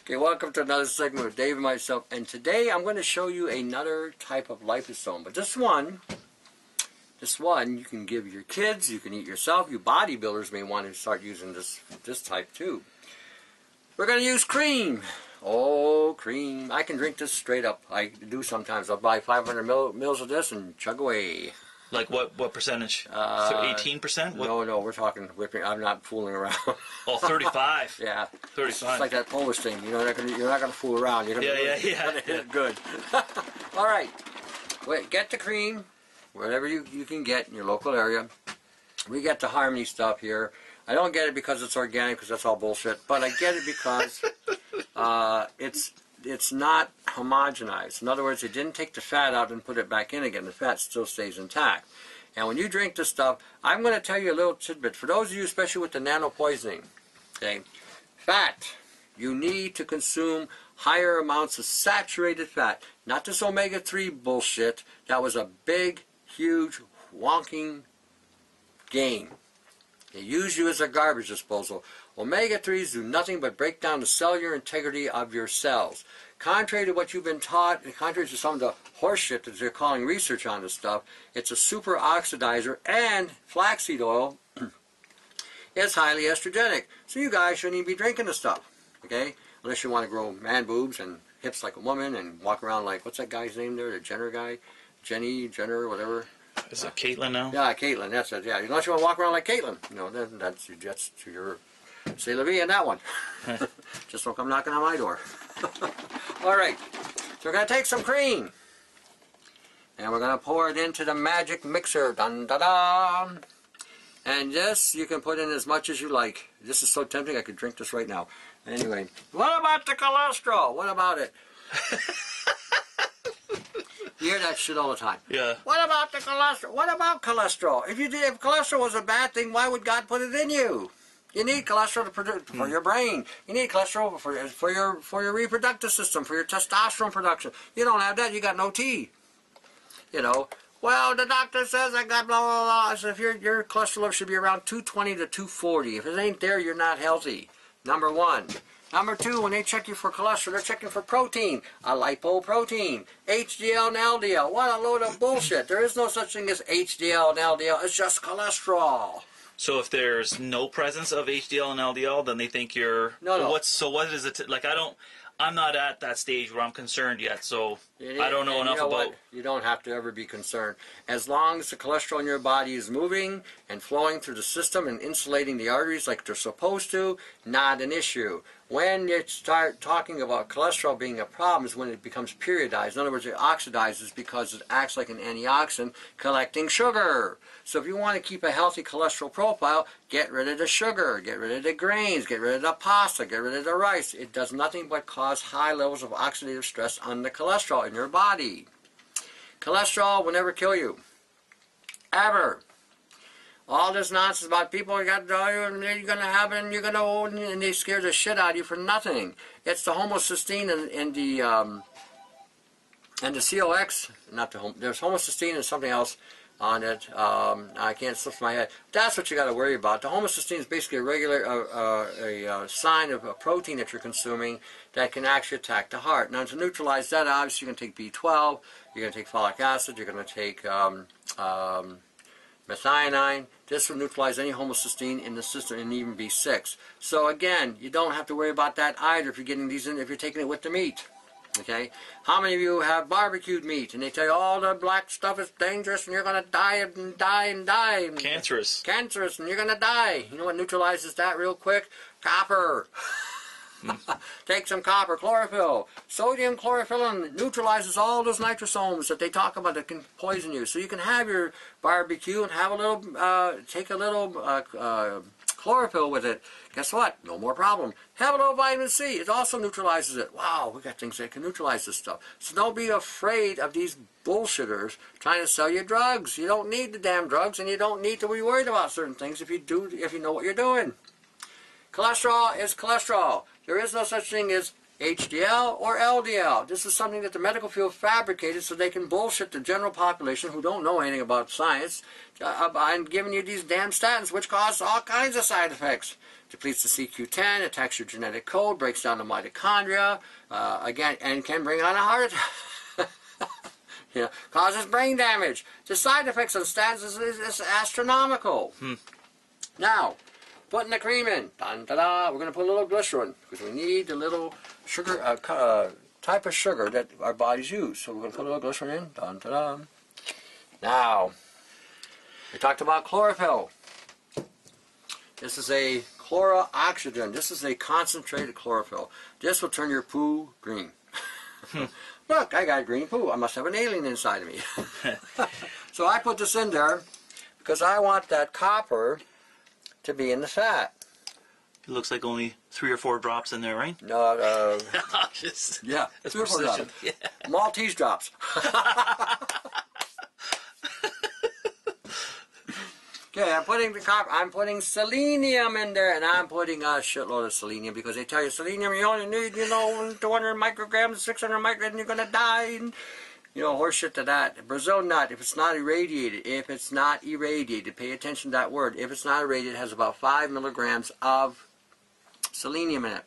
Okay, welcome to another segment with Dave and myself, and today I'm going to show you another type of liposome. But this one you can give your kids, you can eat yourself. You bodybuilders may want to start using this type too. We're going to use cream. Oh, cream. I can drink this straight up. I do sometimes. I'll buy 500 mils of this and chug away. Like what percentage? 18%? No, we're talking whipping. I'm not fooling around. Oh, 35. Yeah. 35. It's like that Polish thing. You're not gonna fool around. You're gonna hit it good. All right. Wait, get the cream, whatever you can get in your local area. We get the Harmony stuff here. I don't get it because it's organic, because that's all bullshit. But I get it because it's not homogenized. In other words, they didn't take the fat out and put it back in again. The fat still stays intact. And when you drink this stuff, I'm going to tell you a little tidbit. For those of you, especially with the nano poisoning, okay, fat, you need to consume higher amounts of saturated fat. Not this omega-3 bullshit. That was a big, huge, wonking game. They use you as a garbage disposal. Omega-3s do nothing but break down the cellular integrity of your cells. Contrary to what you've been taught, and contrary to some of the horseshit that they're calling research on this stuff, it's a super oxidizer, and flaxseed oil is highly estrogenic. So you guys shouldn't even be drinking this stuff, okay? Unless you want to grow man boobs and hips like a woman and walk around like, what's that guy's name there, the Jenner guy? Jenner, whatever. Is it Caitlyn now? Yeah, Caitlyn, that's it, yeah. Unless you want to walk around like Caitlyn, you know, then that's to your say la vie in that one. Just don't come knocking on my door. Alright, so we're going to take some cream. And we're going to pour it into the magic mixer. Dun da da! And this, you can put in as much as you like. This is so tempting, I could drink this right now. Anyway, what about the cholesterol? What about it? You hear that shit all the time. Yeah. What about the cholesterol? What about cholesterol? If cholesterol was a bad thing, why would God put it in you? You need cholesterol to produce for your brain. You need cholesterol for your reproductive system, for your testosterone production. You don't have that, you got no T. You know. Well, the doctor says I got blah blah blah. So if your cholesterol level should be around 220 to 240. If it ain't there, you're not healthy. Number one. Number two, when they check you for cholesterol, they're checking for protein, a lipoprotein, HDL and LDL. What a load of bullshit. There is no such thing as HDL and LDL. It's just cholesterol. So if there's no presence of HDL and LDL, then they think you're... No. What is it? Like, I'm not at that stage where I'm concerned yet, so I don't know enough about... What? You don't have to ever be concerned. As long as the cholesterol in your body is moving and flowing through the system and insulating the arteries like they're supposed to, not an issue. When you start talking about cholesterol being a problem is when it becomes periodized. In other words, it oxidizes because it acts like an antioxidant collecting sugar. So if you want to keep a healthy cholesterol profile, get rid of the sugar, get rid of the grains, get rid of the pasta, get rid of the rice. It does nothing but cause high levels of oxidative stress on the cholesterol in your body. Cholesterol will never kill you. Ever. All this nonsense about people you're going to have it and you're going to own it, and they scare the shit out of you for nothing. It's the homocysteine and the COX, there's homocysteine and something else on it. I can't slip my head. That's what you got to worry about. The homocysteine is basically a regular sign of a protein that you're consuming that can actually attack the heart. Now to neutralize that, obviously you're going to take B12, you're going to take folic acid, you're going to take methionine. This will neutralize any homocysteine in the system, and even B6. So again, you don't have to worry about that either if you're getting these in, if you're taking it with the meat. Okay? How many of you have barbecued meat and they tell you all the black stuff is dangerous and you're going to die and die and die? Cancerous. Cancerous, and you're going to die. You know what neutralizes that real quick? Copper. Take some copper, chlorophyll. Sodium chlorophyll neutralizes all those nitrosomes that they talk about that can poison you. So you can have your barbecue and have a little, take a little chlorophyll with it. Guess what? No more problem. Have a little vitamin C. It also neutralizes it. Wow, we got things that can neutralize this stuff. So don't be afraid of these bullshitters trying to sell you drugs. You don't need the damn drugs, and you don't need to be worried about certain things if you know what you're doing. Cholesterol is cholesterol. There is no such thing as HDL or LDL. This is something that the medical field fabricated so they can bullshit the general population who don't know anything about science by giving you these damn statins, which cause all kinds of side effects. Depletes the CQ10, attacks your genetic code, breaks down the mitochondria, again, and can bring on a heart attack. You know, causes brain damage. The side effects of statins is astronomical. Now, putting the cream in. Dun-da-da. We're going to put a little glycerin because we need the little sugar, type of sugar that our bodies use. So we're going to put a little glycerin in. Dun-da-da. Now, we talked about chlorophyll. This is a chlorooxygen. This is a concentrated chlorophyll. This will turn your poo green. Look, I got green poo. I must have an alien inside of me. So I put this in there because I want that copper to be in the fat. It looks like only 3 or 4 drops in there, right? No, Just, yeah, that's 3 or 4 drops. Yeah. Maltese drops. Okay, I'm putting the copper. I'm putting selenium in there, and I'm putting a shitload of selenium because they tell you selenium you only need, 200 micrograms, 600 micrograms, and you're gonna die. And, horseshit to that. Brazil nut, if it's not irradiated, pay attention to that word. If it's not irradiated, it has about 5 milligrams of selenium in it.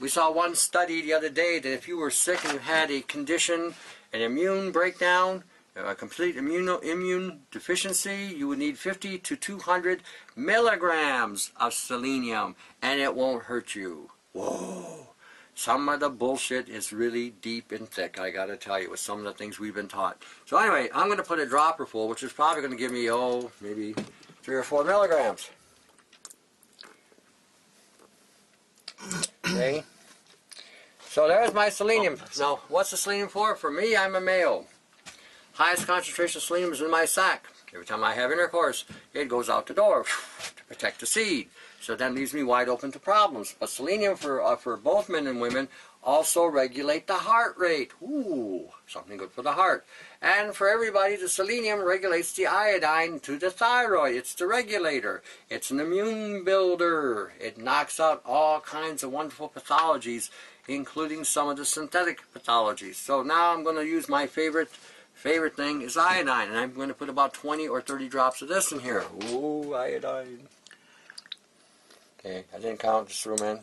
We saw one study the other day that if you were sick and you had a condition, an immune breakdown, a complete immune deficiency, you would need 50 to 200 milligrams of selenium, and it won't hurt you. Whoa! Some of the bullshit is really deep and thick, I gotta tell you, with some of the things we've been taught. So anyway, I'm going to put a dropper full, which is probably going to give me, maybe 3 or 4 milligrams. Okay? So there's my selenium. Now, what's the selenium for? For me, I'm a male. Highest concentration of selenium is in my sac. Every time I have intercourse, it goes out the door to protect the seed. So that leaves me wide open to problems. But selenium for both men and women also regulate the heart rate. Ooh, something good for the heart. And for everybody, the selenium regulates the iodine to the thyroid. It's the regulator. It's an immune builder. It knocks out all kinds of wonderful pathologies, including some of the synthetic pathologies. So now I'm going to use my favorite thing is iodine, and I'm going to put about 20 or 30 drops of this in here. Ooh, iodine. Okay, I didn't count, just threw them in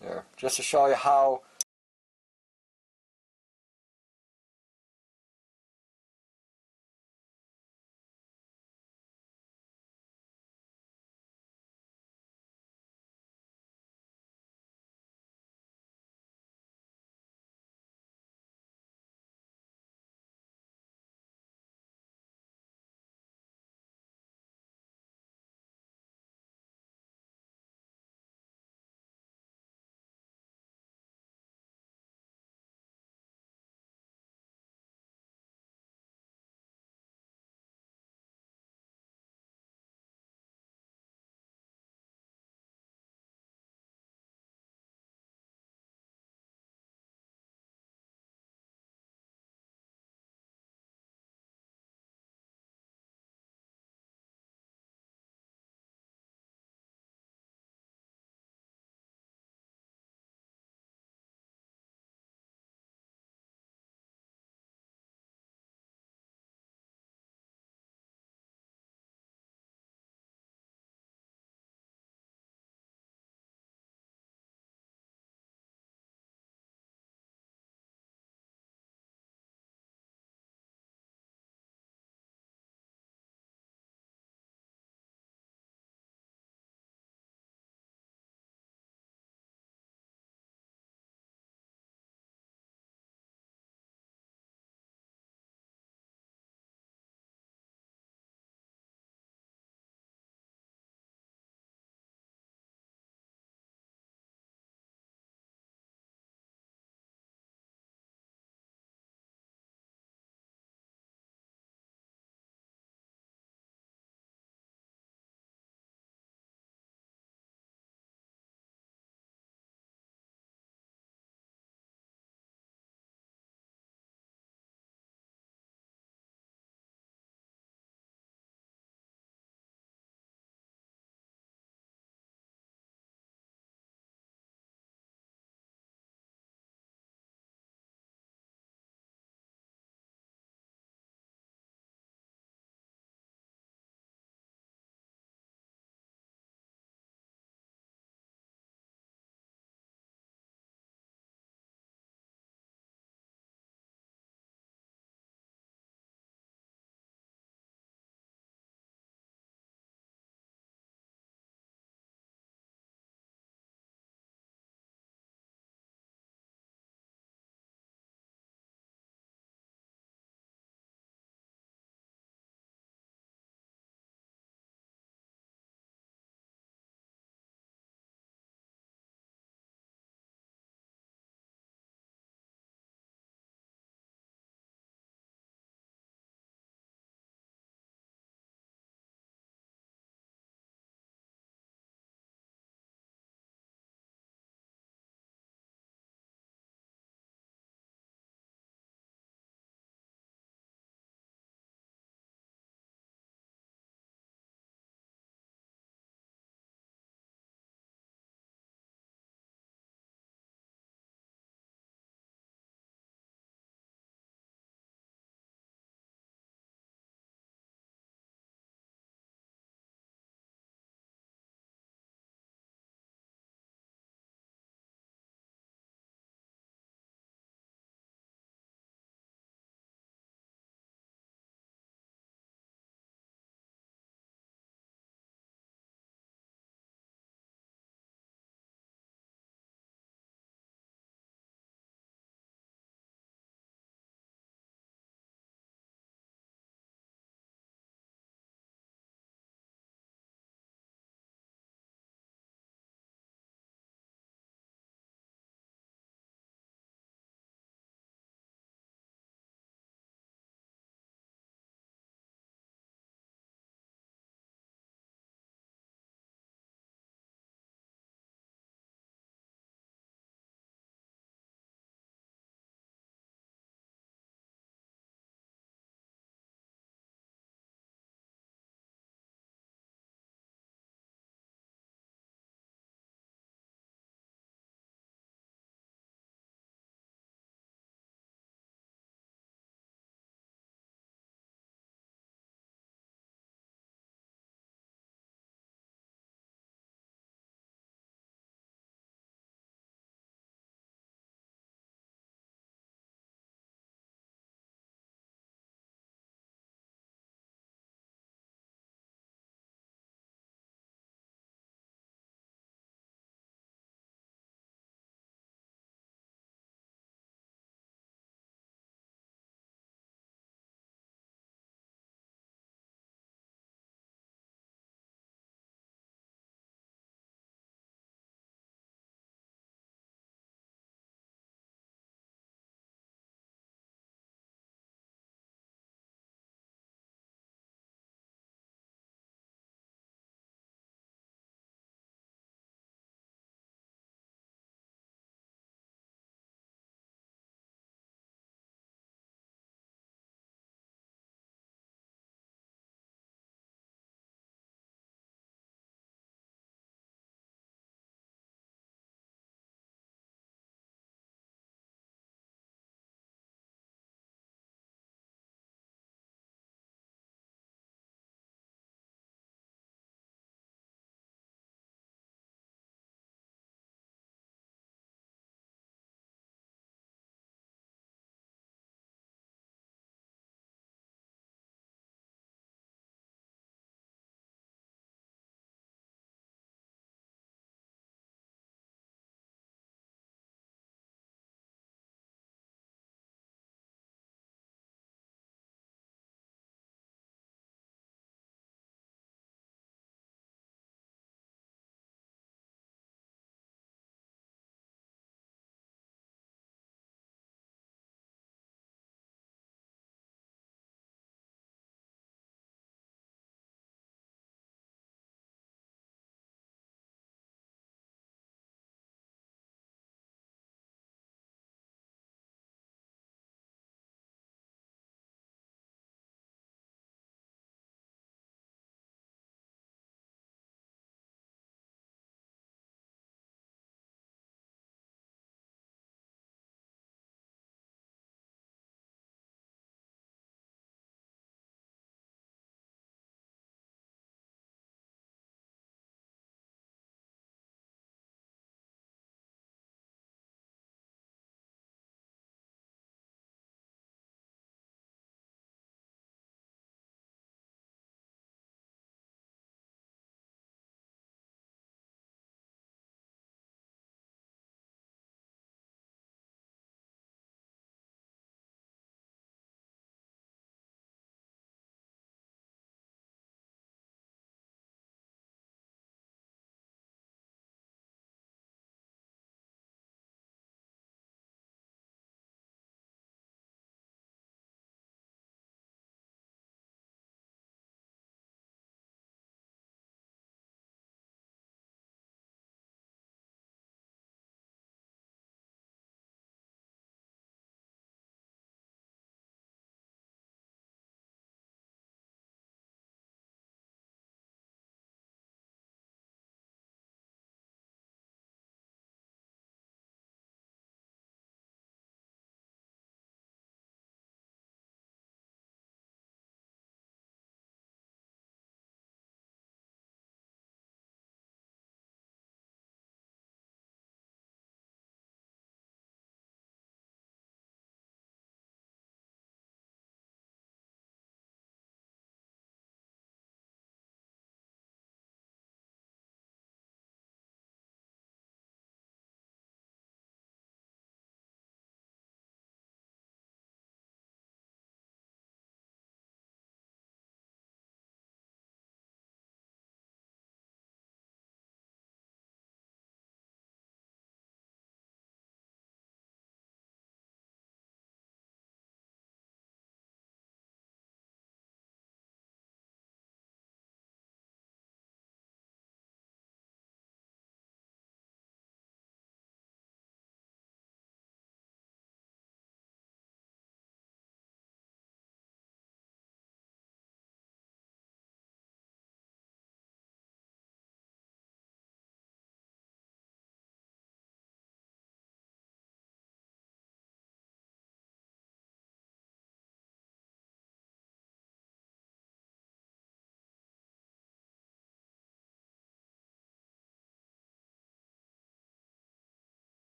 there, just to show you how